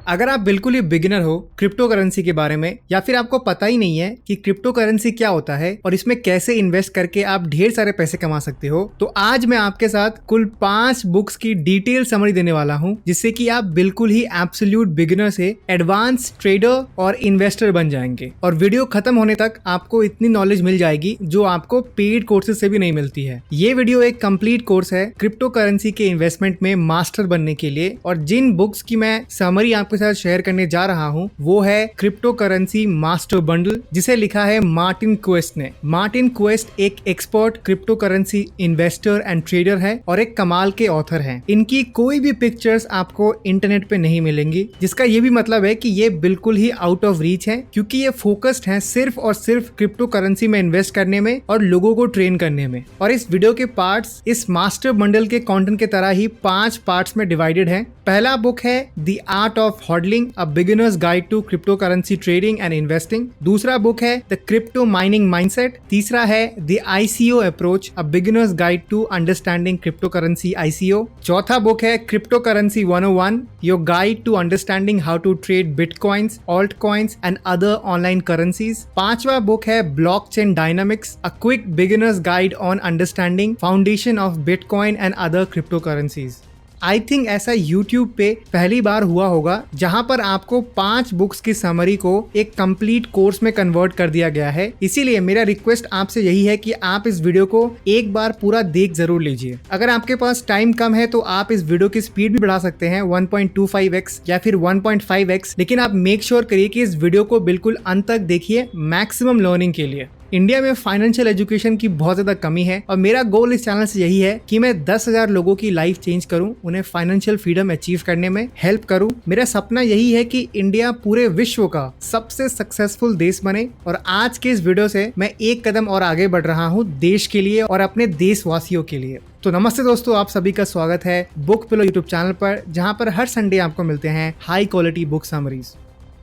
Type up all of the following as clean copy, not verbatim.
अगर आप बिल्कुल ही बिगिनर हो क्रिप्टो करेंसी के बारे में या फिर आपको पता ही नहीं है कि क्रिप्टो करेंसी क्या होता है और इसमें कैसे इन्वेस्ट करके आप ढेर सारे पैसे कमा सकते हो, तो आज मैं आपके साथ कुल 5 बुक्स की डिटेल समरी देने वाला हूं, जिससे कि आप बिल्कुल ही एब्सोल्यूट बिगिनर से एडवांस ट्रेडर और इन्वेस्टर बन जाएंगे। और वीडियो खत्म होने तक आपको इतनी नॉलेज मिल जाएगी जो आपको पेड कोर्सेज से भी नहीं मिलती है। ये वीडियो एक कंप्लीट कोर्स है क्रिप्टो करेंसी के इन्वेस्टमेंट में मास्टर बनने के लिए। और जिन बुक्स की मैं समरी आपके साथ शेयर करने जा रहा हूं वो है क्रिप्टो करेंसी मास्टर बंडल, जिसे लिखा है मार्टिन क्वेस्ट ने। मार्टिन क्वेस्ट एक expert crypto currency investor and trader है और एक कमाल के ऑथर हैं। इनकी कोई भी पिक्चर्स आपको इंटरनेट पे नहीं मिलेंगी, जिसका ये भी मतलब है कि ये बिल्कुल ही आउट ऑफ रीच है, क्योंकि ये फोकस्ड है सिर्फ और सिर्फ क्रिप्टो करेंसी में इन्वेस्ट करने में और लोगों को ट्रेन करने में। और इस वीडियो के पार्ट्स इस मास्टर बंडल के कंटेंट की तरह ही 5 पार्ट्स में डिवाइडेड है। पहला बुक है the art of hodling, a beginner's guide to cryptocurrency trading and investing. दूसरा बुक है द क्रिप्टो माइनिंग माइंडसेट। तीसरा है the ICO approach, a beginner's guide to understanding cryptocurrency ICO. चौथा book है cryptocurrency 101, your guide to understanding how to trade bitcoins, altcoins and other online currencies. पांचवा book है blockchain dynamics, a quick beginner's guide on understanding foundation of bitcoin and other crypto currencies. I think ऐसा YouTube पे पहली बार हुआ होगा जहां पर आपको 5 बुक्स की समरी को एक कंप्लीट कोर्स में कन्वर्ट कर दिया गया है। इसीलिए मेरा रिक्वेस्ट आपसे यही है कि आप इस वीडियो को एक बार पूरा देख जरूर लीजिए। अगर आपके पास टाइम कम है तो आप इस वीडियो की स्पीड भी बढ़ा सकते हैं 1.25x या फिर 1.5x, लेकिन आप मेक श्योर करिए कि इस वीडियो को बिल्कुल अंत तक देखिए मैक्सिमम लर्निंग के लिए। इंडिया में फाइनेंशियल एजुकेशन की बहुत ज्यादा कमी है और मेरा गोल इस चैनल से यही है कि मैं 10,000 लोगों की लाइफ चेंज करूं, उन्हें फाइनेंशियल फ्रीडम अचीव करने में हेल्प करूं। मेरा सपना यही है कि इंडिया पूरे विश्व का सबसे सक्सेसफुल देश बने। और आज के इस वीडियो से मैं एक कदम और आगे बढ़ रहा हूं देश के लिए और अपने देशवासियों के लिए। तो नमस्ते दोस्तों, आप सभी का स्वागत है बुक पिलो यूट्यूब चैनल पर, जहां पर हर संडे आपको मिलते हैं high quality book summaries.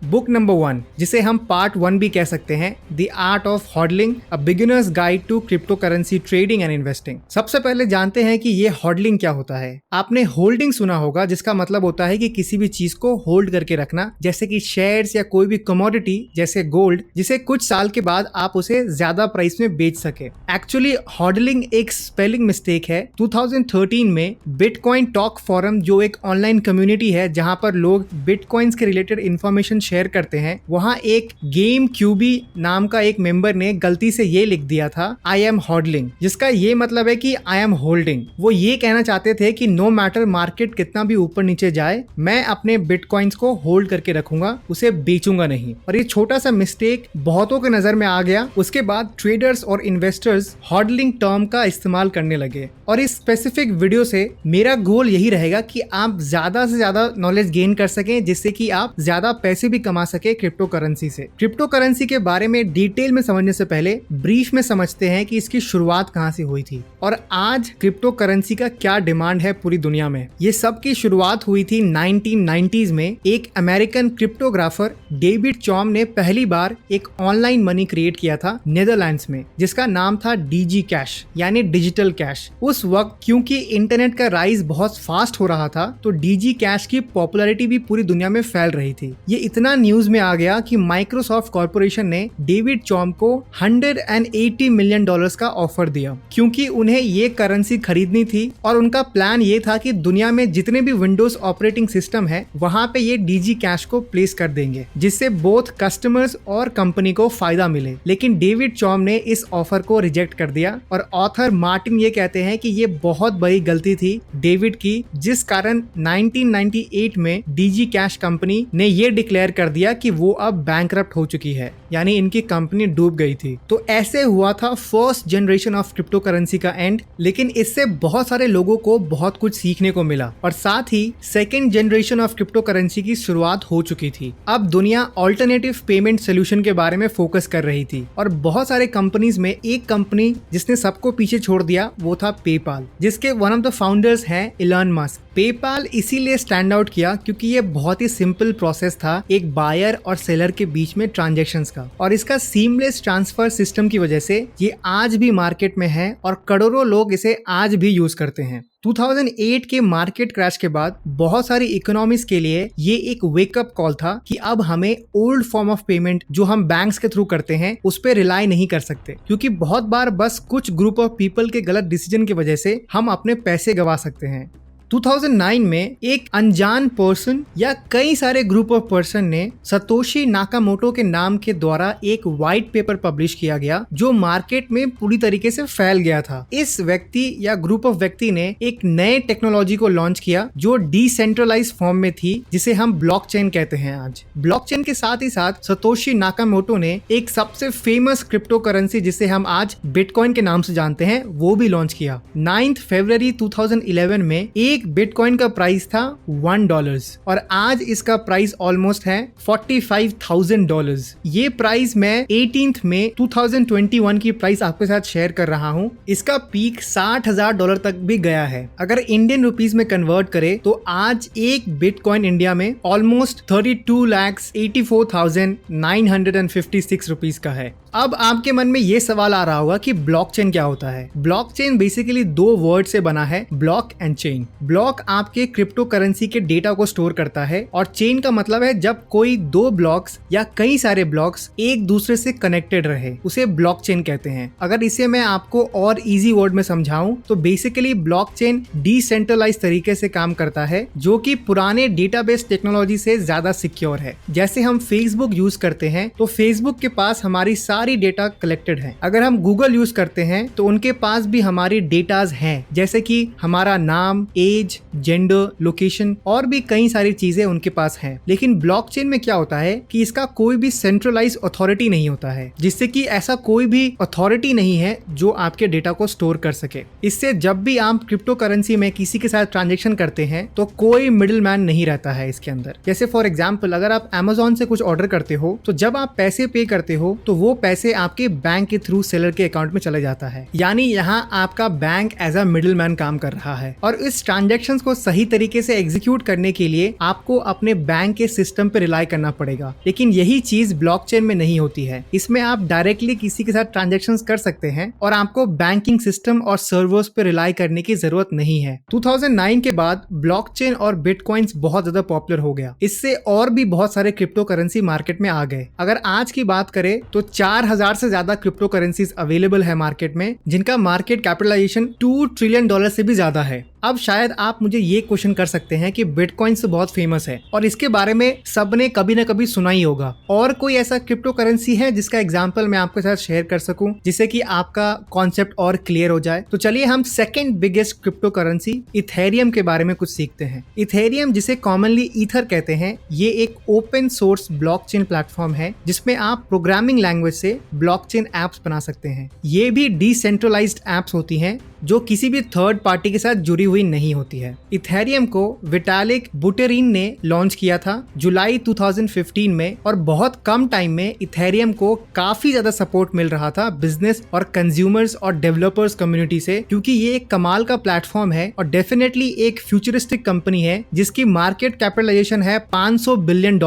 Book number 1, जिसे हम पार्ट 1 भी कह सकते हैं, the art of hodling, a beginner's guide to cryptocurrency trading and investing. सबसे पहले जानते हैं कि ये हॉडलिंग क्या होता है। आपने होल्डिंग सुना होगा, जिसका मतलब होता है कि किसी भी चीज को होल्ड करके रखना, जैसे कि शेयर्स या कोई भी कमोडिटी जैसे गोल्ड, जिसे कुछ साल के बाद आप उसे ज्यादा प्राइस में बेच सके। एक्चुअली हॉडलिंग एक स्पेलिंग मिस्टेक है। 2013 में बिटकॉइन टॉक फोरम, जो एक ऑनलाइन कम्युनिटी है जहां पर लोग बिटकॉइंस के रिलेटेड इंफॉर्मेशन शेयर करते हैं, वहां एक गेम क्यूबी नाम का एक मेंबर ने गलती से ये लिख दिया था आई एम हॉडलिंग, जिसका ये मतलब है कि आई एम होल्डिंग। वो ये कहना चाहते थे कि नो मैटर मार्केट कितना भी ऊपर नीचे जाए, मैं अपने बिटकॉइंस को होल्ड करके रखूंगा, उसे बेचूंगा नहीं। और ये छोटा सा मिस्टेक बहुतों के नजर में आ गया। उसके बाद ट्रेडर्स और इन्वेस्टर्स हॉडलिंग टर्म का इस्तेमाल करने लगे। और इस स्पेसिफिक वीडियो से मेरा गोल यही रहेगा कि आप ज्यादा से ज्यादा नॉलेज गेन कर सकें, जिससे कि आप ज्यादा पैसे भी कमा सके क्रिप्टो करेंसी से। क्रिप्टो करेंसी के बारे में डिटेल में समझने से पहले ब्रीफ में समझते हैं कि इसकी शुरुआत कहां से हुई थी और आज क्रिप्टो करेंसी का क्या डिमांड है पूरी दुनिया में। ये सब की शुरुआत हुई थी 1990s में। एक अमेरिकन क्रिप्टोग्राफर डेविड चॉम ने पहली बार एक ऑनलाइन मनी क्रिएट किया था नेदरलैंड्स में, जिसका नाम था डीजी कैश, यानी डिजिटल कैश। उस वक्त क्योंकि इंटरनेट का राइज बहुत फास्ट हो रहा था, तो डीजी कैश की पॉपुलैरिटी भी पूरी दुनिया में फैल रही थी। ये इतना न्यूज में आ गया कि माइक्रोसॉफ्ट कॉर्पोरेशन ने डेविड चॉम को $180 मिलियन का ऑफर दिया, क्योंकि उन्हें ये करेंसी खरीदनी थी। और उनका प्लान ये था कि दुनिया में जितने भी विंडोज ऑपरेटिंग सिस्टम है वहां पे ये डीजी कैश को प्लेस कर देंगे, जिससे बोथ कस्टमर्स और कंपनी को फायदा मिले। लेकिन डेविड चॉम ने इस ऑफर को रिजेक्ट कर दिया। और ऑथर मार्टिन ये कहते हैं कि ये बहुत बड़ी गलती थी डेविड की, जिस कारण 1998 में डीजी कैश कंपनी ने ये डिक्लेयर कर दिया कि वो अब बैंकरप्ट हो चुकी है, यानी इनकी कंपनी डूब गई थी। तो ऐसे हुआ था first generation of crypto currency का एंड। लेकिन इससे बहुत सारे लोगों को बहुत कुछ सीखने को मिला और साथ ही second generation of cryptocurrency की शुरुआत हो चुकी थी। अब दुनिया ऑल्टरनेटिव पेमेंट सोल्यूशन के बारे में फोकस कर रही थी और बहुत सारे कंपनीज में एक कंपनी जिसने सबको पीछे छोड़ दिया वो था पेपाल, जिसके वन ऑफ द फाउंडर्स हैं इलॉन मस्क। पेपाल इसीलिए स्टैंड आउट किया क्योंकि ये बहुत ही सिंपल प्रोसेस था एक बायर और सेलर के बीच में ट्रांजैक्शंस का, और इसका सीमलेस ट्रांसफर सिस्टम की वजह से ये आज भी मार्केट में है और करोड़ों लोग इसे आज भी यूज करते हैं। 2008 के मार्केट क्रैश के बाद बहुत सारी इकोनॉमीज के लिए ये एक वेकअप कॉल था कि अब हमें ओल्ड फॉर्म ऑफ पेमेंट जो हम बैंक्स के थ्रू करते हैं उस पर रिलाई नहीं कर सकते, क्योंकि बहुत बार बस कुछ ग्रुप ऑफ पीपल के गलत डिसीजन की वजह से हम अपने पैसे गंवा सकते हैं। 2009 में एक अनजान पर्सन या कई सारे ग्रुप ऑफ पर्सन ने सतोशी नाकामोटो के नाम के द्वारा एक व्हाइट पेपर पब्लिश किया गया जो मार्केट में पूरी तरीके से फैल गया था। इस व्यक्ति या ग्रुप ऑफ व्यक्ति ने एक नए टेक्नोलॉजी को लॉन्च किया जो डिसेंट्रलाइज फॉर्म में थी, जिसे हम ब्लॉकचेन कहते हैं आज। ब्लॉकचेन के साथ ही साथ सतोशी नाकामोटो ने एक सबसे फेमस क्रिप्टो करेंसी जिसे हम आज बिटकॉइन के नाम से जानते हैं वो भी लॉन्च किया। 9 फरवरी 2011 में एक बिटकॉइन का प्राइस था $1 और आज इसका प्राइस ऑलमोस्ट है $45,000। ये प्राइस मैं 18 मई 2021 की प्राइस आपके साथ शेयर कर रहा हूँ। इसका पीक $60,000 तक भी गया है। अगर इंडियन रुपीस में कन्वर्ट करें तो आज एक बिटकॉइन इंडिया में ऑलमोस्ट 32,84,956 रुपीस का है। अब आपके मन में ये सवाल आ रहा होगा कि ब्लॉकचेन क्या होता है। ब्लॉकचेन बेसिकली 2 वर्ड से बना है, ब्लॉक एंड चेन। ब्लॉक आपके क्रिप्टो करेंसी के डेटा को स्टोर करता है और चेन का मतलब है जब कोई 2 ब्लॉक्स या कई सारे ब्लॉक्स एक दूसरे से कनेक्टेड रहे, उसे ब्लॉकचेन कहते हैं। अगर इसे मैं आपको और इजी वर्ड में समझाऊं तो बेसिकली ब्लॉकचेन डिसेंट्रलाइज तरीके से काम करता है जो कि पुराने डेटाबेस टेक्नोलॉजी से ज्यादा सिक्योर है। जैसे हम फेसबुक यूज करते हैं तो फेसबुक के पास हमारी सारी डेटा कलेक्टेड है। अगर हम गूगल यूज करते हैं तो उनके पास भी हमारी डेटाज हैं, जैसे कि हमारा नाम, एज, जेंडर, लोकेशन और भी कई सारी चीजें उनके पास हैं। लेकिन ब्लॉकचेन में क्या होता है कि इसका कोई भी सेंट्रलाइज अथॉरिटी नहीं होता है, जिससे कि ऐसा कोई भी अथॉरिटी नहीं है जो आपके डेटा को स्टोर कर सके। इससे जब भी आप क्रिप्टो करेंसी में किसी के साथ ट्रांजेक्शन करते हैं तो कोई मिडिल मैन नहीं रहता है इसके अंदर। जैसे फॉर एग्जाम्पल अगर आप अमेजोन से कुछ ऑर्डर करते हो तो जब आप पैसे पे करते हो तो वो पैसे आपके बैंक के थ्रू सेलर के अकाउंट में चले जाता है, यानी यहाँ आपका bank as a middle man काम कर रहा है। और इस ट्रांजैक्शंस को सही तरीके से एग्जीक्यूट करने के लिए आपको अपने बैंक के सिस्टम पे रिलाई करना पड़ेगा, लेकिन यही चीज ब्लॉकचेन में नहीं होती है। इसमें आप डायरेक्टली किसी के साथ ट्रांजैक्शंस कर सकते हैं और आपको बैंकिंग सिस्टम और सर्वर्स पे रिलाई करने की जरूरत नहीं है। 2009 के बाद ब्लॉकचेन और बिटकॉइंस बहुत ज्यादा पॉपुलर हो गया। इससे और भी बहुत सारे क्रिप्टो करेंसी मार्केट में आ गए। अगर आज की बात करें तो 4,000 से ज्यादा क्रिप्टो करेंसीज अवेलेबल है मार्केट में, जिनका मार्केट कैपिटलाइजेशन $2 ट्रिलियन से भी ज्यादा है। अब शायद आप मुझे ये क्वेश्चन कर सकते हैं कि बिटकॉइन तो बहुत फेमस है और इसके बारे में सबने कभी ना कभी सुना ही होगा, और कोई ऐसा क्रिप्टो करेंसी है जिसका एग्जांपल मैं आपके साथ शेयर कर सकूं जिससे कि आपका कॉन्सेप्ट और क्लियर हो जाए। तो चलिए हम second biggest crypto currency Ethereum के बारे में कुछ सीखते हैं। इथेरियम, जिसे कॉमनली ईथर कहते हैं, ये एक ओपन सोर्स ब्लॉकचेन प्लेटफॉर्म है जिसमें आप प्रोग्रामिंग लैंग्वेज से ब्लॉकचेन एप्स बना सकते हैं। ये भी डिसेंट्रलाइज्ड एप्स होती हैं जो किसी भी थर्ड पार्टी के साथ जुड़ी हुई नहीं होती है। इथेरियम को विटालिक बुटेरिन ने लॉन्च किया था जुलाई 2015 में, और बहुत कम टाइम में इथेरियम को काफी ज्यादा सपोर्ट मिल रहा था बिजनेस और कंज्यूमर्स और डेवलपर्स कम्युनिटी से, क्योंकि ये एक कमाल का प्लेटफॉर्म है और डेफिनेटली एक फ्यूचरिस्टिक कंपनी है जिसकी मार्केट कैपिटलाइजेशन है $500 बिलियन।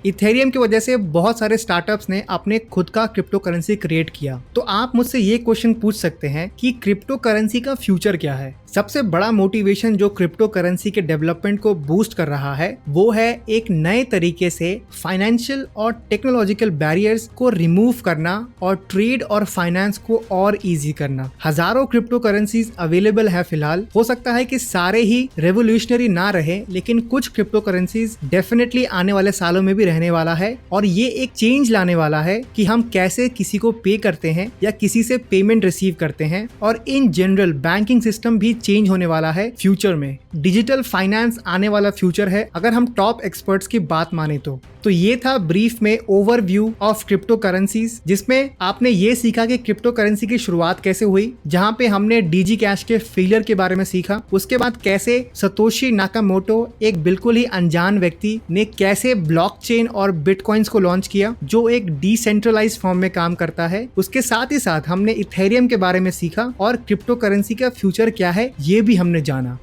इथेरियम की वजह से बहुत सारे स्टार्टअप्स ने अपने खुद का क्रिप्टो करेंसी क्रिएट किया। तो आप मुझसे ये क्वेश्चन पूछ सकते हैं कि क्रिप्टो करेंसी का फ्यूचर क्या है। सबसे बड़ा मोटिवेशन जो क्रिप्टो करेंसी के डेवलपमेंट को बूस्ट कर रहा है वो है एक नए तरीके से फाइनेंशियल और टेक्नोलॉजिकल बैरियर्स को रिमूव करना और ट्रेड और फाइनेंस को और इजी करना। हजारों क्रिप्टो करेंसीज अवेलेबल है फिलहाल। हो सकता है कि सारे ही रेवोल्यूशनरी ना रहे, लेकिन कुछ क्रिप्टो करेंसीज डेफिनेटली आने वाले सालों में भी रहने वाला है और ये एक चेंज लाने वाला है कि हम कैसे किसी को पे करते हैं या किसी से पेमेंट रिसीव करते हैं, और इन जनरल बैंकिंग सिस्टम भी चेंज होने वाला है फ्यूचर में। डिजिटल फाइनेंस आने वाला फ्यूचर है अगर हम टॉप एक्सपर्ट्स की बात माने तो ये था ब्रीफ में ओवरव्यू ऑफ क्रिप्टो करेंसीज, जिसमें आपने ये सीखा कि क्रिप्टो करेंसी की शुरुआत कैसे हुई, जहां पे हमने डीजी कैश के फेलियर के बारे में सीखा। उसके बाद कैसे सतोशी नाकामोटो, एक बिल्कुल ही अनजान व्यक्ति, ने कैसे ब्लॉकचेन और बिटकॉइंस को लॉन्च किया जो एक डिसेंट्रलाइज फॉर्म में काम करता है। उसके साथ ही साथ हमने इथेरियम के बारे में सीखा और क्रिप्टो करेंसी का फ्यूचर क्या है ये भी हमने जाना।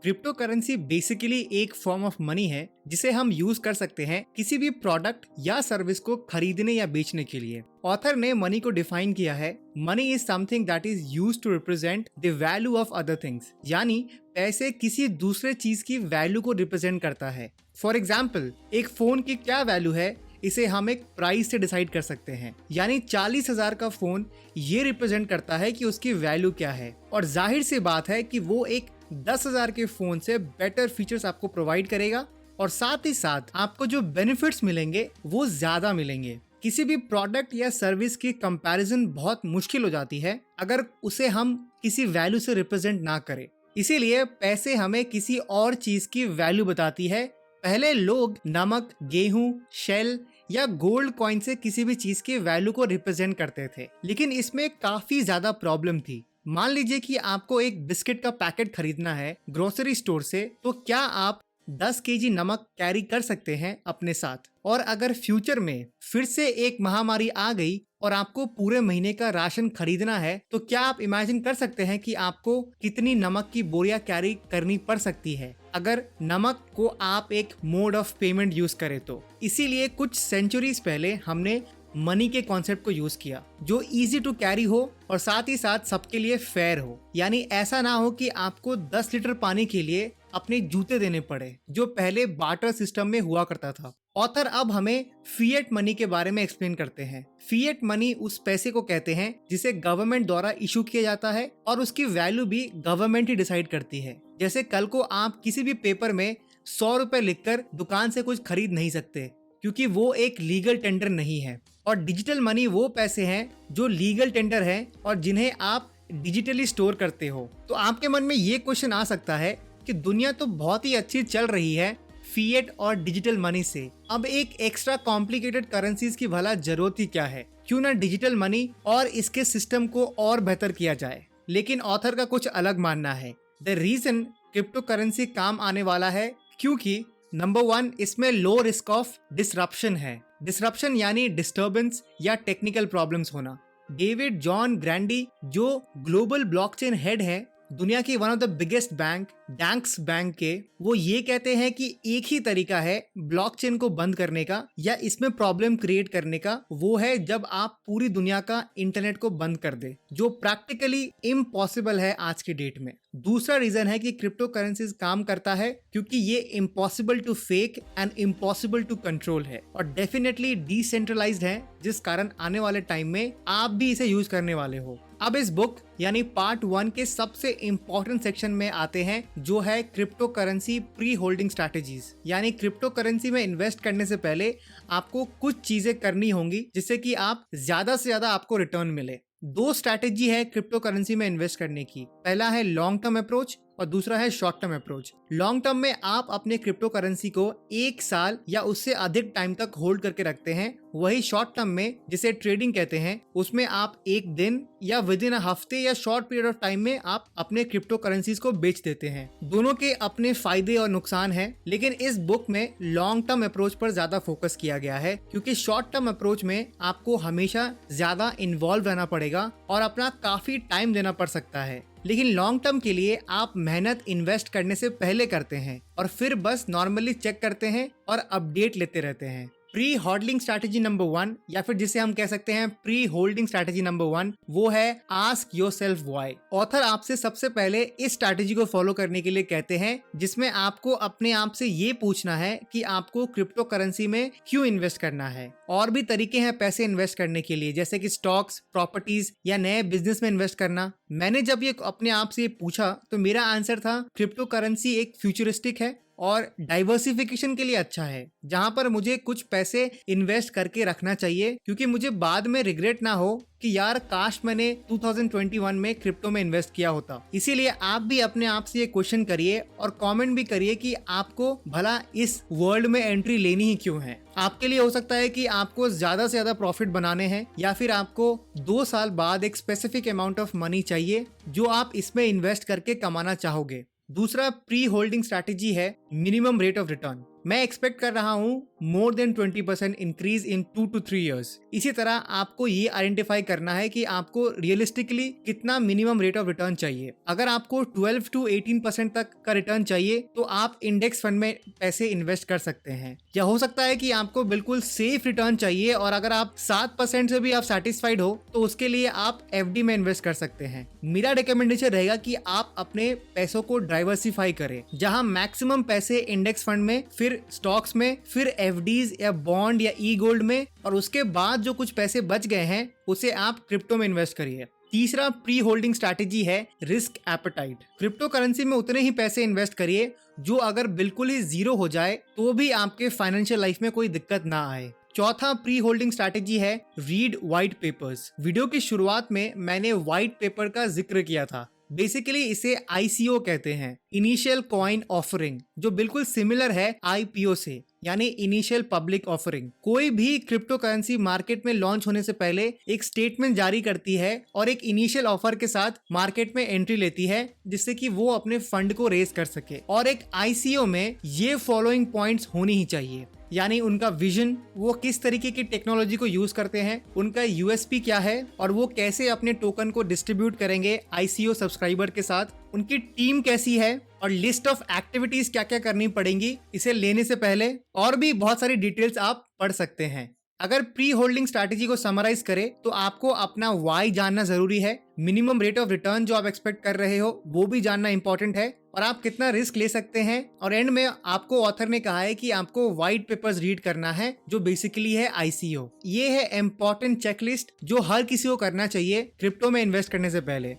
क्रिप्टो करेंसी बेसिकली एक फॉर्म ऑफ मनी है जिसे हम यूज कर सकते हैं किसी भी प्रोडक्ट या सर्विस को खरीदने या बेचने के लिए। ऑथर ने मनी को डिफाइन किया है, money is something that is used to represent the value of other things, यानी पैसे किसी दूसरे चीज की वैल्यू को रिप्रेजेंट करता है। फॉर एग्जाम्पल, एक फोन की क्या वैल्यू है इसे हम एक प्राइस से डिसाइड कर सकते हैं, यानी 40,000 का फोन ये रिप्रेजेंट करता है कि उसकी वैल्यू क्या है। और जाहिर सी बात है कि वो एक 10,000 के फोन से बेटर फीचर्स आपको प्रोवाइड करेगा और साथ ही साथ आपको जो बेनिफिट्स मिलेंगे वो ज्यादा मिलेंगे। किसी भी प्रोडक्ट या सर्विस की कंपैरिजन बहुत मुश्किल हो जाती है अगर उसे हम किसी वैल्यू से रिप्रेजेंट ना करें। इसीलिए पैसे हमें किसी और चीज की वैल्यू बताती है। पहले लोग नमक, गेहूं, शेल या गोल्ड कॉइन से किसी भी चीज की वैल्यू को रिप्रेजेंट करते थे, लेकिन इसमें काफी ज्यादा प्रॉब्लम थी। मान लीजिए कि आपको एक बिस्किट का पैकेट खरीदना है ग्रोसरी स्टोर से, तो क्या आप 10 केजी नमक कैरी कर सकते हैं अपने साथ? और अगर फ्यूचर में फिर से एक महामारी आ गई और आपको पूरे महीने का राशन खरीदना है, तो क्या आप इमेजिन कर सकते हैं कि आपको कितनी नमक की बोरियां कैरी करनी पड़ सकती है अगर नमक को आप एक मोड ऑफ पेमेंट यूज करें तो? इसीलिए कुछ सेंचुरीज पहले हमने मनी के कॉन्सेप्ट को यूज किया जो इजी टू कैरी हो और साथ ही साथ सबके लिए फेयर हो, यानी ऐसा ना हो कि आपको 10 लीटर पानी के लिए अपने जूते देने पड़े, जो पहले बार्टर सिस्टम में हुआ करता था। ऑथर अब हमें फिएट मनी के बारे में एक्सप्लेन करते हैं। फिएट मनी उस पैसे को कहते हैं जिसे गवर्नमेंट द्वारा इशू किया जाता है और उसकी वैल्यू भी गवर्नमेंट ही डिसाइड करती है। जैसे कल को आप किसी भी पेपर में 100 रुपए लिखकर दुकान से कुछ खरीद नहीं सकते क्योंकि वो एक लीगल टेंडर नहीं है। और डिजिटल मनी वो पैसे हैं जो लीगल टेंडर हैं और जिन्हें आप डिजिटली स्टोर करते हो। तो आपके मन में ये क्वेश्चन आ सकता है कि दुनिया तो बहुत ही अच्छी चल रही है फिएट और डिजिटल मनी से, अब एक एक्स्ट्रा कॉम्प्लिकेटेड करेंसीज की भला जरूरत ही क्या है? क्यों ना डिजिटल मनी और इसके सिस्टम को और बेहतर किया जाए। लेकिन ऑथर का कुछ अलग मानना है। द रीजन क्रिप्टो करेंसी काम आने वाला है क्योंकि नंबर 1, इसमें लो रिस्क ऑफ डिसरप्शन है। डिसरप्शन यानी डिस्टर्बेंस या टेक्निकल प्रॉब्लम्स होना। डेविड जॉन ग्रैंडी जो ग्लोबल ब्लॉकचेन हेड है दुनिया की one of the biggest bank डैंक्स बैंक के, वो ये कहते हैं कि एक ही तरीका है ब्लॉकचेन को बंद करने का या इसमें प्रॉब्लम क्रिएट करने का, वो है जब आप पूरी दुनिया का इंटरनेट को बंद कर दे, जो प्रैक्टिकली इम्पॉसिबल है आज की डेट में। दूसरा रीजन है कि क्रिप्टो करेंसीज काम करता है क्योंकि ये impossible to fake and impossible to control है और डेफिनेटली डिसेंट्रलाइज्ड है, जिस कारण आने वाले टाइम में आप भी इसे यूज करने वाले हो। अब इस बुक यानी पार्ट 1 के सबसे इम्पोर्टेंट सेक्शन में आते हैं जो है crypto currency pre holding strategies, यानी क्रिप्टो करेंसी में इन्वेस्ट करने से पहले आपको कुछ चीजें करनी होंगी जिससे कि आप ज्यादा से ज्यादा आपको रिटर्न मिले। 2 स्ट्रैटेजी है क्रिप्टो करेंसी में इन्वेस्ट करने की। पहला है लॉन्ग टर्म अप्रोच और दूसरा है short term approach. Long term में आप अपने क्रिप्टो करेंसी को 1 साल या उससे अधिक टाइम तक होल्ड करके रखते हैं। वही शॉर्ट टर्म में, जिसे ट्रेडिंग कहते हैं, उसमें आप एक दिन या विद इन हफ्ते या शॉर्ट पीरियड ऑफ टाइम में आप अपने क्रिप्टो करेंसीज को बेच देते हैं। दोनों के अपने फायदे और नुकसान हैं, लेकिन इस बुक में लॉन्ग टर्म अप्रोच पर ज्यादा फोकस किया गया है क्योंकि शॉर्ट टर्म अप्रोच में आपको हमेशा ज्यादा इन्वॉल्व रहना पड़ेगा और अपना काफी टाइम देना पड़ सकता है। लेकिन लॉन्ग टर्म के लिए आप मेहनत इन्वेस्ट करने से पहले करते हैं और फिर बस नॉर्मली चेक करते हैं और अपडेट लेते रहते हैं। प्री होल्डिंग स्ट्रैटेजी नंबर 1 या फिर जिसे हम कह सकते हैं प्री होल्डिंग स्ट्रैटेजी नंबर 1, वो है आस्क योरसेल्फ व्हाई। ऑथर आपसे सबसे पहले इस स्ट्रैटेजी को फॉलो करने के लिए कहते हैं जिसमें आपको अपने आप से ये पूछना है कि आपको क्रिप्टो करेंसी में क्यों इन्वेस्ट करना है। और भी तरीके हैं पैसे इन्वेस्ट करने के लिए, जैसे कि स्टॉक्स, प्रॉपर्टीज या नए बिजनेस में इन्वेस्ट करना। मैंने जब ये अपने आप से पूछा तो मेरा आंसर था क्रिप्टो करेंसी एक फ्यूचरिस्टिक है और डाइवर्सिफिकेशन के लिए अच्छा है, जहां पर मुझे कुछ पैसे इन्वेस्ट करके रखना चाहिए क्योंकि मुझे बाद में रिग्रेट ना हो कि यार काश मैंने 2021 में क्रिप्टो में इन्वेस्ट किया होता। इसीलिए आप भी अपने आप से ये क्वेश्चन करिए और कमेंट भी करिए कि आपको भला इस वर्ल्ड में एंट्री लेनी ही क्यों है। आपके लिए हो सकता है कि आपको ज्यादा से ज्यादा प्रॉफिट बनाने हैं या फिर आपको 2 साल बाद एक स्पेसिफिक अमाउंट ऑफ मनी चाहिए जो आप इसमें इन्वेस्ट करके कमाना चाहोगे। दूसरा प्री होल्डिंग स्ट्रैटेजी है मिनिमम रेट ऑफ रिटर्न। मैं एक्सपेक्ट कर रहा हूँ more than 20% increase in 2 to 3 years। इसी तरह आपको ये आइडेंटिफाई करना है कि आपको रियलिस्टिकली कितना मिनिमम रेट ऑफ रिटर्न चाहिए। अगर आपको 12 to 18% तक का रिटर्न चाहिए तो आप इंडेक्स फंड में पैसे इन्वेस्ट कर सकते हैं, या हो सकता है कि आपको बिल्कुल सेफ रिटर्न चाहिए और अगर आप 7% से भी आप सेटिस्फाइड हो तो उसके लिए आप एफडी में इन्वेस्ट कर सकते हैं। मेरा रिकमेंडेशन रहेगा कि आप अपने पैसों को डाइवर्सिफाई करें, जहां मैक्सिमम पैसे इंडेक्स फंड में, फिर स्टॉक्स में, फिर एफडीज या बॉन्ड या ई गोल्ड में, और उसके बाद जो कुछ पैसे बच गए हैं उसे आप क्रिप्टो में इन्वेस्ट करिए। तीसरा प्री होल्डिंग स्ट्रैटेजी है रिस्क एपेटाइट। क्रिप्टो करेंसी में उतने ही पैसे इन्वेस्ट करिए जो अगर बिल्कुल ही जीरो हो जाए तो भी आपके फाइनेंशियल लाइफ में कोई दिक्कत ना आए। चौथा प्री होल्डिंग स्ट्रैटेजी है रीड व्हाइट पेपर्स। वीडियो की शुरुआत में मैंने व्हाइट पेपर का जिक्र किया था। बेसिकली इसे ICO कहते हैं, इनिशियल कॉइन ऑफरिंग, जो बिल्कुल सिमिलर है IPO से, यानी इनिशियल पब्लिक ऑफरिंग। कोई भी क्रिप्टो करेंसी मार्केट में लॉन्च होने से पहले एक स्टेटमेंट जारी करती है और एक इनिशियल ऑफर के साथ मार्केट में एंट्री लेती है, जिससे कि वो अपने फंड को रेज कर सके। और एक ICO में ये फॉलोइंग पॉइंट्स होनी ही चाहिए, यानी उनका विजन, वो किस तरीके की टेक्नोलॉजी को यूज करते हैं, उनका USP क्या है और वो कैसे अपने टोकन को डिस्ट्रीब्यूट करेंगे ICO सब्सक्राइबर के साथ, उनकी टीम कैसी है और लिस्ट ऑफ एक्टिविटीज क्या क्या करनी पड़ेंगी इसे लेने से पहले, और भी बहुत सारी डिटेल्स आप पढ़ सकते हैं। अगर प्री होल्डिंग स्ट्रैटेजी को समराइज करें तो आपको अपना वाई जानना जरूरी है, मिनिमम रेट ऑफ रिटर्न जो आप एक्सपेक्ट कर रहे हो वो भी जानना इंपॉर्टेंट है, और आप कितना रिस्क ले सकते हैं, और एंड में आपको ऑथर ने कहा है कि आपको व्हाइट पेपर्स रीड करना है जो बेसिकली है ICO। ये है इंपॉर्टेंट चेकलिस्ट जो हर किसी को करना चाहिए क्रिप्टो में इन्वेस्ट करने से पहले।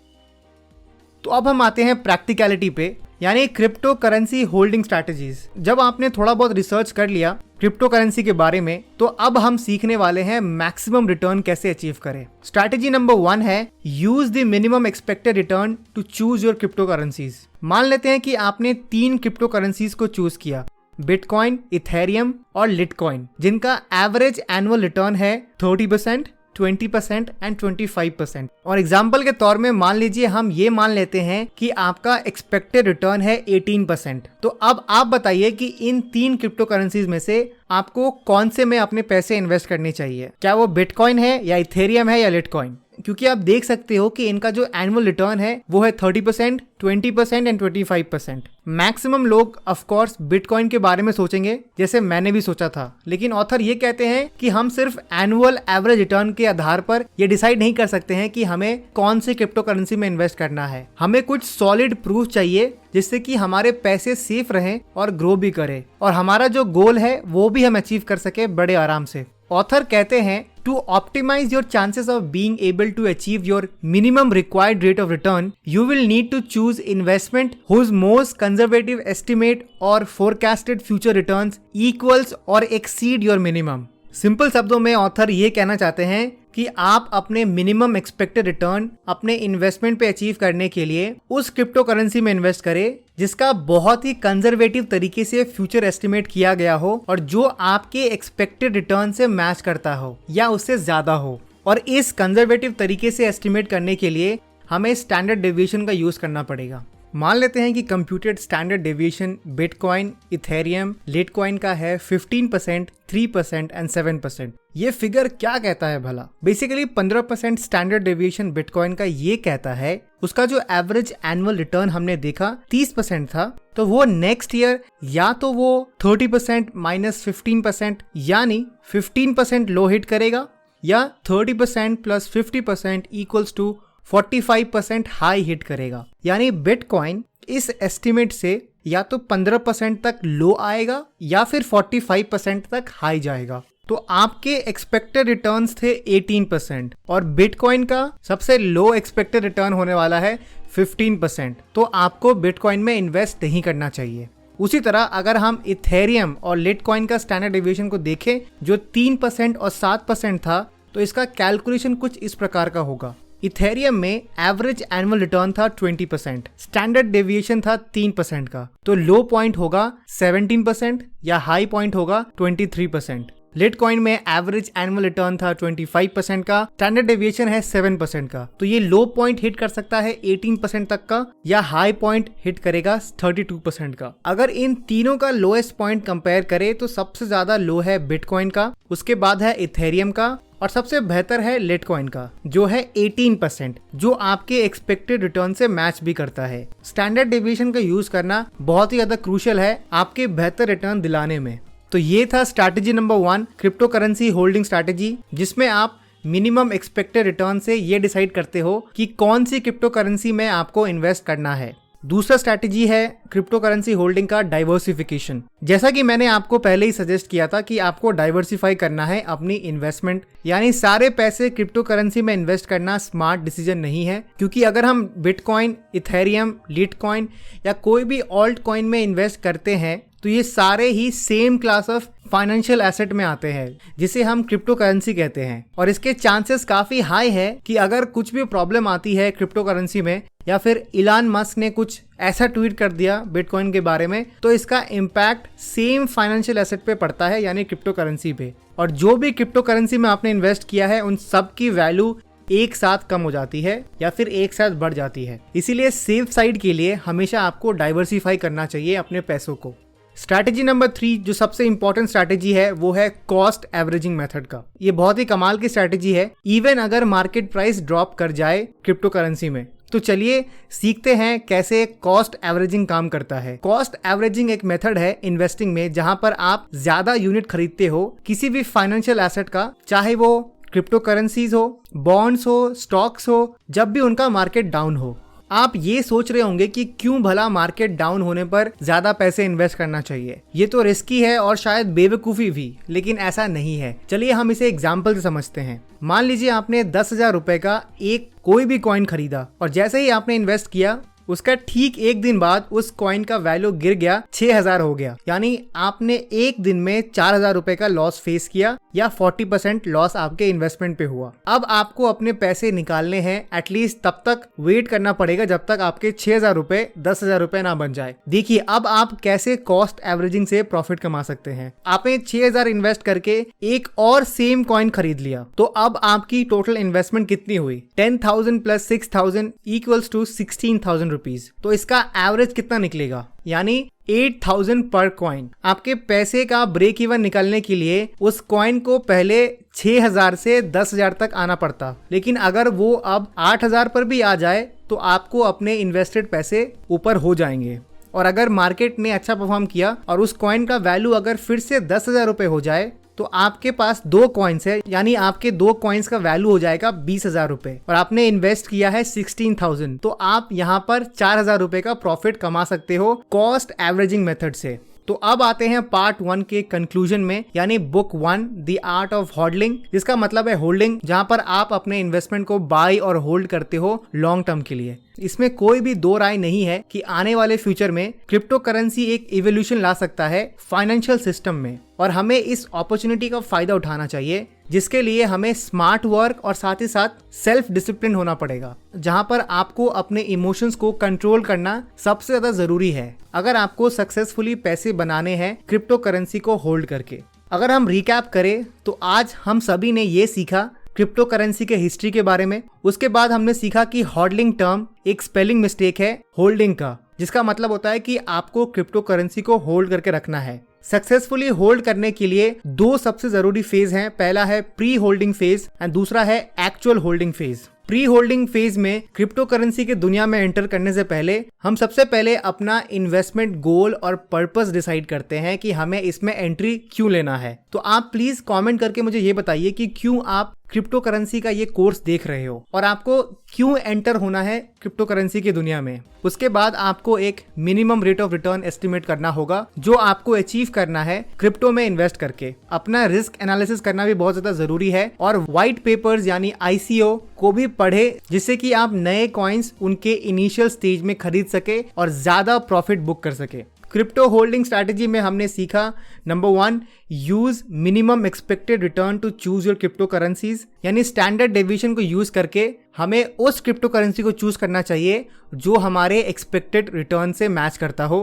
तो अब हम आते हैं प्रैक्टिकलिटी पे, यानी क्रिप्टो करेंसी होल्डिंग स्ट्रैटेजीज। जब आपने थोड़ा बहुत रिसर्च कर लिया क्रिप्टो करेंसी के बारे में तो अब हम सीखने वाले हैं मैक्सिमम रिटर्न कैसे अचीव करें। स्ट्रैटेजी नंबर 1 है use the minimum expected return to choose your crypto currencies. मान लेते हैं कि आपने 3 क्रिप्टो करेंसीज को चूज किया, बिटकॉइन, इथेरियम और लिटकॉइन, जिनका एवरेज एनुअल रिटर्न है 30%, 20% एंड 25%। और एग्जाम्पल के तौर में मान लीजिए हम ये मान लेते हैं कि आपका एक्सपेक्टेड रिटर्न है 18%। तो अब आप बताइए कि इन 3 क्रिप्टो करेंसीज में से आपको कौन से में अपने पैसे इन्वेस्ट करने चाहिए, क्या वो बिटकॉइन है या इथेरियम है या लिटकॉइन, क्योंकि आप देख सकते हो कि इनका जो एनुअल रिटर्न है वो है 30%, 20% एंड 25%। मैक्सिमम लोग ऑफ कोर्स बिटकॉइन के बारे में सोचेंगे, जैसे मैंने भी सोचा था, लेकिन ऑथर ये कहते हैं कि हम सिर्फ एनुअल एवरेज रिटर्न के आधार पर ये डिसाइड नहीं कर सकते हैं कि हमें कौन सी क्रिप्टो करेंसी में इन्वेस्ट करना है। हमें कुछ सॉलिड प्रूफ चाहिए जिससे कि हमारे पैसे सेफ रहें और ग्रो भी करें, और हमारा जो गोल है वो भी हम अचीव कर सके बड़े आराम से। ऑथर कहते हैं to optimize your chances of being able to achieve your minimum required rate of return, you will need to choose investment whose most conservative estimate or forecasted future returns equals or exceed your minimum। Simple शब्दों में author ये कहना चाहते हैं कि आप अपने minimum expected return अपने इन्वेस्टमेंट पे अचीव करने के लिए उस क्रिप्टो करेंसी में इन्वेस्ट करें जिसका बहुत ही कंजर्वेटिव तरीके से फ्यूचर एस्टिमेट किया गया हो और जो आपके एक्सपेक्टेड रिटर्न से मैच करता हो या उससे ज्यादा हो। और इस कंजर्वेटिव तरीके से एस्टिमेट करने के लिए हमें स्टैंडर्ड डेविएशन का यूज करना पड़ेगा। मान लेते हैं कि computed standard deviation bitcoin, Ethereum, Litecoin का है 15%, 3% एंड 7%। ये फिगर क्या कहता है भला? बेसिकली 15% स्टैंडर्ड डेविएशन बिटकॉइन का ये कहता है उसका जो एवरेज एनुअल रिटर्न हमने देखा 30% था, तो वो नेक्स्ट ईयर या तो वो 30% माइनस 15% यानी 15% लो हिट करेगा, या 30% plus 50% equals to 45% high hit करेगा। यानी बिटकॉइन इस एस्टिमेट से या तो 15% तक लो आएगा या फिर 45% तक हाई जाएगा। तो आपके एक्सपेक्टेड रिटर्न्स थे 18% और बिटकॉइन का सबसे लो एक्सपेक्टेड रिटर्न होने वाला है 15%। तो आपको बिटकॉइन में इन्वेस्ट नहीं करना चाहिए। उसी तरह अगर हम इथेरियम और लिटकॉइन का स्टैंडर्ड डेविएशन को देखें जो 3% और 7% था, तो इसका कैलकुलेशन कुछ इस प्रकार का होगा। इथेरियम में एवरेज एनुअल रिटर्न था 20%, स्टैंडर्ड डेविएशन था 3% का, तो लो पॉइंट होगा 17% या हाई पॉइंट होगा 23%। लिटकॉइन में एवरेज एनुअल रिटर्न था 25% का, स्टैंडर्ड डेविएशन है 7% का। तो ये लो पॉइंट हिट कर सकता है 18% तक का, या हाई पॉइंट हिट करेगा 32% का। अगर इन तीनों का लोएस्ट पॉइंट कंपेयर करें तो सबसे ज्यादा लो है बिटकॉइन का, उसके बाद है इथेरियम का, और सबसे बेहतर है लिटकॉइन का जो है 18%, जो आपके एक्सपेक्टेड रिटर्न से मैच भी करता है। स्टैंडर्ड डेविएशन का यूज करना बहुत ही ज्यादा क्रूशियल है आपके बेहतर रिटर्न दिलाने में। तो ये था strategy number 1, crypto currency holding strategy, जिसमें आप मिनिमम एक्सपेक्टेड रिटर्न से ये डिसाइड करते हो कि कौन सी क्रिप्टो करेंसी में आपको इन्वेस्ट करना है। दूसरा स्ट्रैटेजी है क्रिप्टो करेंसी होल्डिंग का डाइवर्सिफिकेशन। जैसा कि मैंने आपको पहले ही सजेस्ट किया था कि आपको डाइवर्सिफाई करना है अपनी इन्वेस्टमेंट, यानी सारे पैसे क्रिप्टो करेंसी में इन्वेस्ट करना स्मार्ट डिसीजन नहीं है, क्योंकि अगर हम बिटकॉइन, इथेरियम, लिटकॉइन या कोई भी ऑल्ट कॉइन में इन्वेस्ट करते हैं तो ये सारे ही same class of financial asset में आते हैं, जिसे हम क्रिप्टो करेंसी कहते हैं। और इसके चांसेस काफी हाई है कि अगर कुछ भी प्रॉब्लम आती है क्रिप्टो करेंसी में, या फिर इलान मस्क ने कुछ ऐसा ट्वीट कर दिया बिटकॉइन के बारे में, तो इसका इम्पैक्ट सेम फाइनेंशियल एसेट पे पड़ता है, यानी क्रिप्टो करेंसी पे। और जो भी क्रिप्टो करेंसी में आपने इन्वेस्ट किया है उन सब की वैल्यू एक साथ कम हो जाती है या फिर एक साथ बढ़ जाती है। इसीलिए सेफ साइड के लिए हमेशा आपको डाइवर्सिफाई करना चाहिए अपने पैसों को। स्ट्रैटेजी नंबर 3 जो सबसे इंपॉर्टेंट स्ट्रैटेजी है वो है कॉस्ट एवरेजिंग मेथड का। ये बहुत ही कमाल की स्ट्रैटेजी है, इवन अगर मार्केट प्राइस ड्रॉप कर जाए क्रिप्टो करेंसी में। तो चलिए सीखते हैं कैसे कॉस्ट एवरेजिंग काम करता है। कॉस्ट एवरेजिंग एक मेथड है इन्वेस्टिंग में, जहां पर आप ज्यादा यूनिट खरीदते हो किसी भी फाइनेंशियल एसेट का, चाहे वो क्रिप्टो करेंसीज हो, बॉन्ड्स हो, स्टॉक्स हो, जब भी उनका मार्केट डाउन हो। आप ये सोच रहे होंगे कि क्यों भला मार्केट डाउन होने पर ज्यादा पैसे इन्वेस्ट करना चाहिए, ये तो रिस्की है और शायद बेवकूफी भी, लेकिन ऐसा नहीं है। चलिए हम इसे एग्जाम्पल से समझते हैं। मान लीजिए आपने 10,000 रुपए का एक कोई भी कॉइन खरीदा, और जैसे ही आपने इन्वेस्ट किया उसका ठीक एक दिन बाद उस कॉइन का वैल्यू गिर गया, 6,000 हो गया। यानी आपने एक दिन में 4,000 रुपए का लॉस फेस किया, या 40% लॉस आपके इन्वेस्टमेंट पे हुआ। अब आपको अपने पैसे निकालने हैं, एटलीस्ट तब तक वेट करना पड़ेगा जब तक आपके 6,000 रुपए 10,000 रुपए ना बन जाए। देखिए अब आप कैसे कॉस्ट एवरेजिंग से प्रॉफिट कमा सकते हैं। आपने 6,000 इन्वेस्ट करके एक और सेम कॉइन खरीद लिया, तो अब आपकी टोटल इन्वेस्टमेंट कितनी हुई? 10,000 प्लस 6,000 इक्वल्स टू 16,000 रुपीज। तो इसका एवरेज कितना निकलेगा? यानी 8,000 पर कॉइन। आपके पैसे का ब्रेक इवन निकलने के लिए उस कॉइन को पहले 6,000 से 10,000 तक आना पड़ता, लेकिन अगर वो अब 8,000 पर भी आ जाए तो आपको अपने इन्वेस्टेड पैसे ऊपर हो जाएंगे। और अगर मार्केट ने अच्छा परफॉर्म किया और उस कॉइन का वैल्यू अगर फिर से 10,000 रुपए हो जाए, तो आपके पास 2 कॉइन्स है, यानी आपके 2 कॉइन्स का वैल्यू हो जाएगा 20,000 रुपए, और आपने इन्वेस्ट किया है 16,000। तो आप यहाँ पर 4,000 रुपए का प्रॉफिट कमा सकते हो कॉस्ट एवरेजिंग मेथड से। तो अब आते हैं पार्ट 1 के कंक्लूजन में, यानी book 1 the art of holding, जिसका मतलब है होल्डिंग, जहां पर आप अपने इन्वेस्टमेंट को बाय और होल्ड करते हो लॉन्ग टर्म के लिए। इसमें कोई भी दो राय नहीं है कि आने वाले फ्यूचर में क्रिप्टो करेंसी एक इवोल्यूशन ला सकता है फाइनेंशियल सिस्टम में, और हमें इस अपॉर्चुनिटी का फायदा उठाना चाहिए, जिसके लिए हमें स्मार्ट वर्क और साथ ही साथ सेल्फ डिसिप्लिन होना पड़ेगा, जहां पर आपको अपने इमोशंस को कंट्रोल करना सबसे ज्यादा जरूरी है अगर आपको सक्सेसफुली पैसे बनाने हैं क्रिप्टो करेंसी को होल्ड करके। अगर हम रिकैप करें तो आज हम सभी ने ये सीखा क्रिप्टो करेंसी के हिस्ट्री के बारे में। उसके बाद हमने सीखा कि होल्डिंग टर्म एक स्पेलिंग मिस्टेक है होल्डिंग का, जिसका मतलब होता है कि आपको क्रिप्टो करेंसी को होल्ड करके रखना है। सक्सेसफुली होल्ड करने के लिए 2 सबसे जरूरी फेज हैं। पहला है प्री होल्डिंग फेज एंड दूसरा है actual holding phase. Pre holding phase में क्रिप्टो करेंसी की दुनिया में एंटर करने से पहले हम सबसे पहले अपना इन्वेस्टमेंट गोल और पर्पस डिसाइड करते हैं कि हमें इसमें एंट्री क्यों लेना है। तो आप प्लीज कमेंट करके मुझे ये बताइए कि क्यों आप क्रिप्टो करेंसी का ये कोर्स देख रहे हो और आपको क्यों एंटर होना है क्रिप्टो करेंसी की दुनिया में। उसके बाद आपको एक minimum rate of return estimate करना होगा जो आपको अचीव करना है क्रिप्टो में इन्वेस्ट करके। अपना रिस्क एनालिसिस करना भी बहुत ज्यादा जरूरी है और व्हाइट पेपर्स यानी ICO को भी पढ़े, जिससे कि आप नए कॉइन्स उनके इनिशियल स्टेज में खरीद सके और ज्यादा प्रॉफिट बुक कर सके। क्रिप्टो होल्डिंग स्ट्रैटेजी में हमने सीखा number 1, use minimum expected return to choose your crypto currencies, यानी स्टैंडर्ड डेविएशन को यूज करके हमें उस क्रिप्टो करेंसी को चूज करना चाहिए जो हमारे एक्सपेक्टेड रिटर्न से मैच करता हो।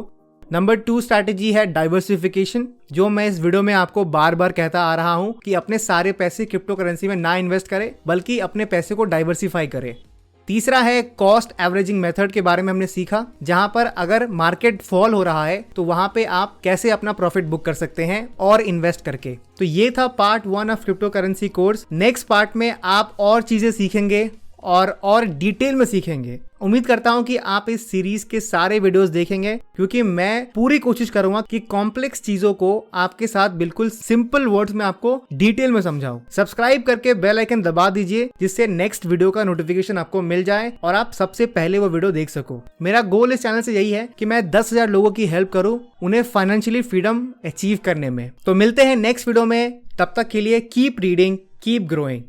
नंबर 2 स्ट्रैटेजी है डाइवर्सिफिकेशन, जो मैं इस वीडियो में आपको बार बार कहता आ रहा हूं कि अपने सारे पैसे क्रिप्टो करेंसी में ना इन्वेस्ट करें, बल्कि अपने पैसे को डाइवर्सिफाई करें। तीसरा है कॉस्ट एवरेजिंग मेथड के बारे में हमने सीखा, जहां पर अगर मार्केट फॉल हो रहा है तो वहां पे आप कैसे अपना प्रॉफिट बुक कर सकते हैं और इन्वेस्ट करके। तो ये था part 1 of crypto currency course. Next part में आप और चीजें सीखेंगे और डिटेल में सीखेंगे। उम्मीद करता हूं कि आप इस सीरीज के सारे वीडियोस देखेंगे, क्योंकि मैं पूरी कोशिश करूंगा कि कॉम्प्लेक्स चीजों को आपके साथ बिल्कुल सिंपल वर्ड्स में आपको डिटेल में समझाऊं। सब्सक्राइब करके बेल आइकन दबा दीजिए, जिससे नेक्स्ट वीडियो का नोटिफिकेशन आपको मिल जाए और आप सबसे पहले वो वीडियो देख सको। मेरा गोल इस चैनल से यही है कि मैं 10,000 लोगों की हेल्प करूं उन्हें फाइनेंशियली फ्रीडम अचीव करने में। तो मिलते हैं नेक्स्ट वीडियो में, तब तक के लिए कीप रीडिंग, कीप ग्रोइंग।